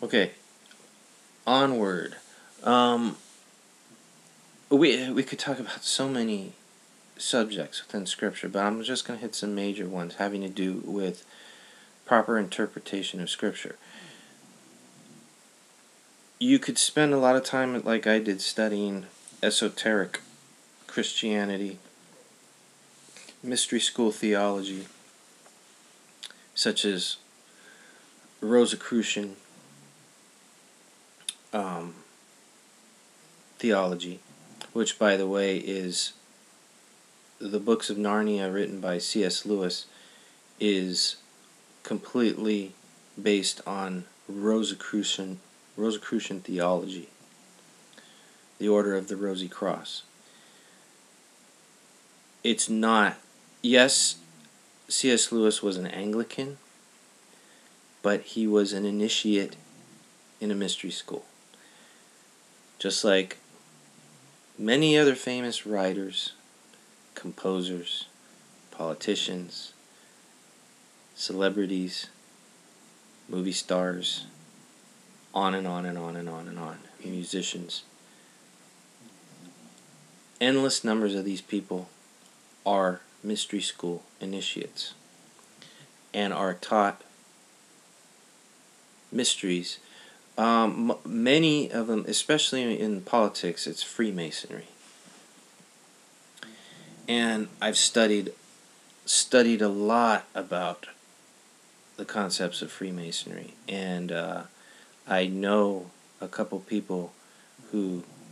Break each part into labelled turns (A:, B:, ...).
A: Okay, onward. Um, we could talk about so many subjects within Scripture, but I'm just going to hit some major ones having to do with proper interpretation of Scripture. You could spend a lot of time, like I did, studying esoteric Christianity, mystery school theology, such as Rosicrucian um, theology, which, by the way, is the books of Narnia written by C.S. Lewis, is completely based on Rosicrucian theology, the Order of the Rosy Cross. It's not. Yes, C.S. Lewis was an Anglican, but he was an initiate in a mystery school. Just like many other famous writers, composers, politicians, celebrities, movie stars, on and on and on and on and on, musicians. Endless numbers of these people are mystery school initiates and are taught mysteries. Many of them, especially in politics, it's Freemasonry. And I've studied a lot about the concepts of Freemasonry, and I know a couple people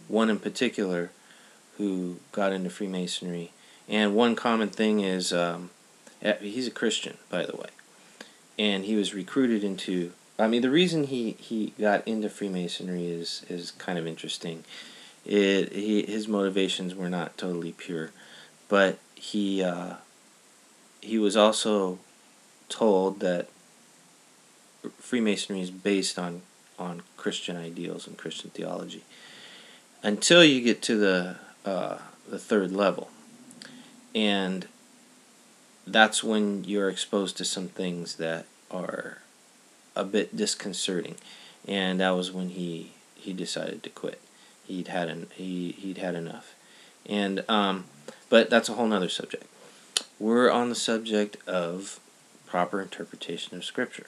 A: one in particular, who got into Freemasonry. And one common thing is, he's a Christian, by the way, and he was recruited into. I mean, the reason he got into Freemasonry is kind of interesting. His motivations were not totally pure, but he was also told that Freemasonry is based on Christian ideals and Christian theology. Until you get to the third level, and that's when you're exposed to some things that are a bit disconcerting, and that was when he decided to quit. He'd had enough, and but that's a whole nother subject. We're on the subject of proper interpretation of Scripture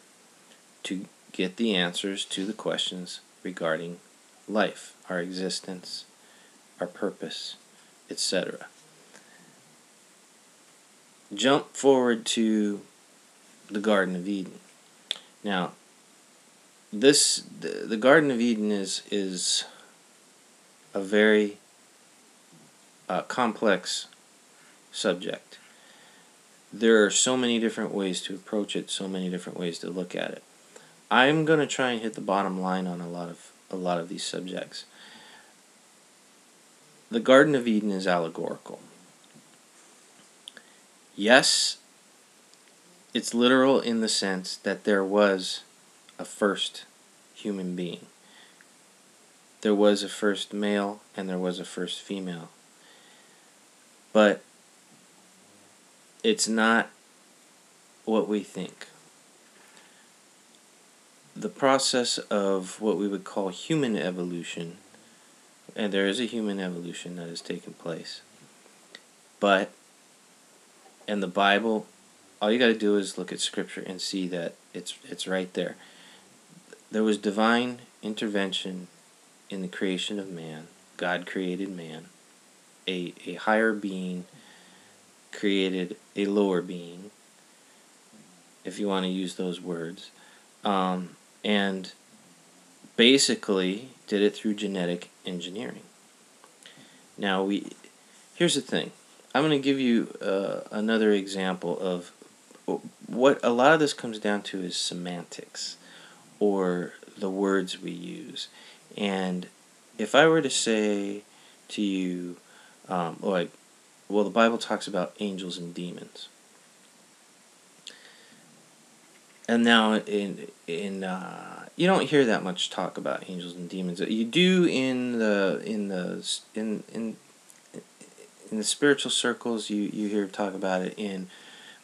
A: to get the answers to the questions regarding life, our existence, our purpose, etc. Jump forward to the Garden of Eden. Now, the Garden of Eden is a very complex subject. There are so many different ways to approach it, so many different ways to look at it. I'm going to try and hit the bottom line on a lot of these subjects. The Garden of Eden is allegorical. Yes, it's literal in the sense that there was a first human being. There was a first male and there was a first female. But it's not what we think. The process of what we would call human evolution, and there is a human evolution that has taken place, but in the Bible, all you got to do is look at Scripture and see that it's right there. There was divine intervention in the creation of man. God created man. A higher being created a lower being, if you want to use those words, and basically did it through genetic engineering. Now, here's the thing. I'm going to give you another example of what a lot of this comes down to is semantics, or the words we use. And if I were to say to you, the Bible talks about angels and demons. And now you don't hear that much talk about angels and demons. You do in the spiritual circles. You hear talk about it in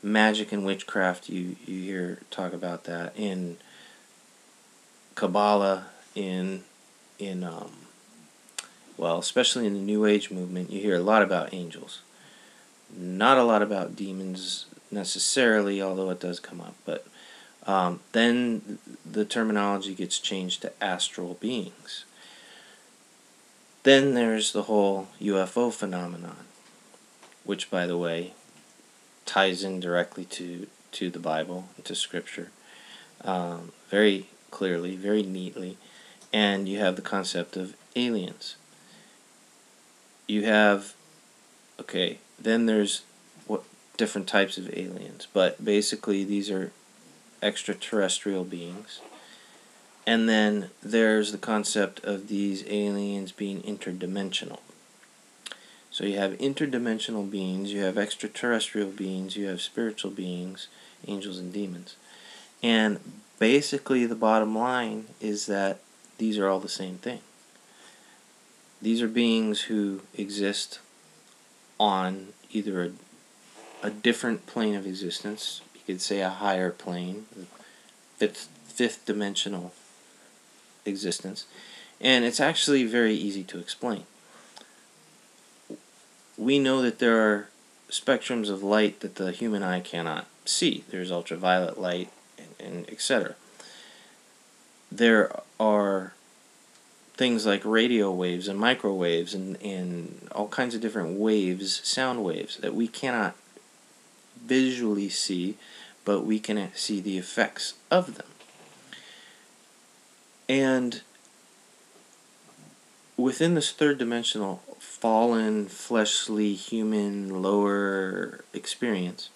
A: magic and witchcraft. You hear talk about that in Kabbalah, well, especially in the New Age movement, you hear a lot about angels. Not a lot about demons necessarily, although it does come up. But then the terminology gets changed to astral beings. Then there's the whole UFO phenomenon, which, by the way, ties in directly to the Bible, to Scripture, very clearly, very neatly. And you have the concept of aliens. You have, okay, then there's what different types of aliens, but basically these are extraterrestrial beings. And then there's the concept of these aliens being interdimensional. So you have interdimensional beings, you have extraterrestrial beings, you have spiritual beings, angels and demons. And basically the bottom line is that these are all the same thing. These are beings who exist on either a different plane of existence, you could say a higher plane, fifth dimensional existence, and it's actually very easy to explain. We know that there are spectrums of light that the human eye cannot see. There's ultraviolet light and etc. There are things like radio waves and microwaves and all kinds of different waves, sound waves, that we cannot visually see, but we can see the effects of them. And within this third dimensional, fallen, fleshly, human, lower experience,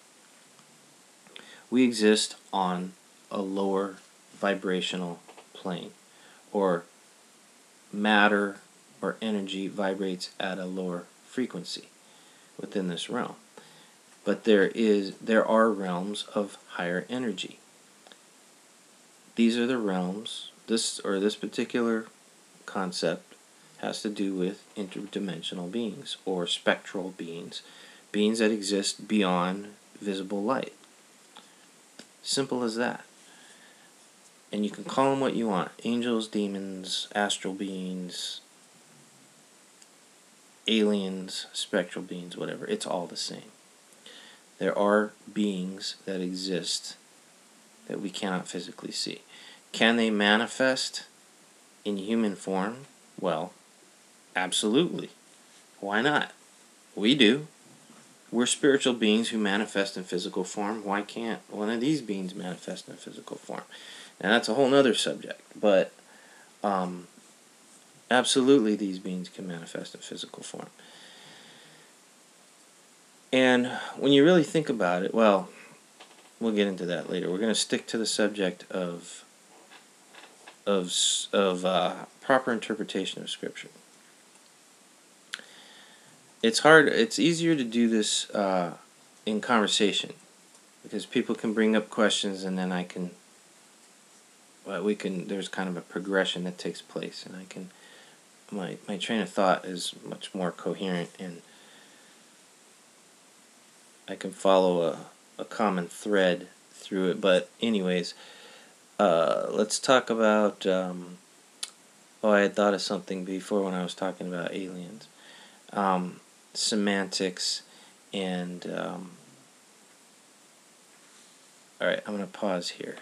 A: we exist on a lower vibrational plane, or matter or energy vibrates at a lower frequency within this realm. But there are realms of higher energy. These are the realms. This particular concept has to do with interdimensional beings or spectral beings, beings that exist beyond visible light. Simple as that. And you can call them what you want: angels, demons, astral beings, aliens, spectral beings, whatever. It's all the same. There are beings that exist that we cannot physically see. Can they manifest in human form? Well, absolutely. Why not? We do. We're spiritual beings who manifest in physical form. Why can't one of these beings manifest in physical form? And that's a whole other subject. But absolutely these beings can manifest in physical form. And when you really think about it, well, we'll get into that later. We're going to stick to the subject of proper interpretation of Scripture. It's hard. It's easier to do this in conversation, because people can bring up questions, and then there's kind of a progression that takes place, and my train of thought is much more coherent, and I can follow a common thread through it. But anyways, let's talk about, I had thought of something before when I was talking about aliens. Semantics and, alright, I'm going to pause here.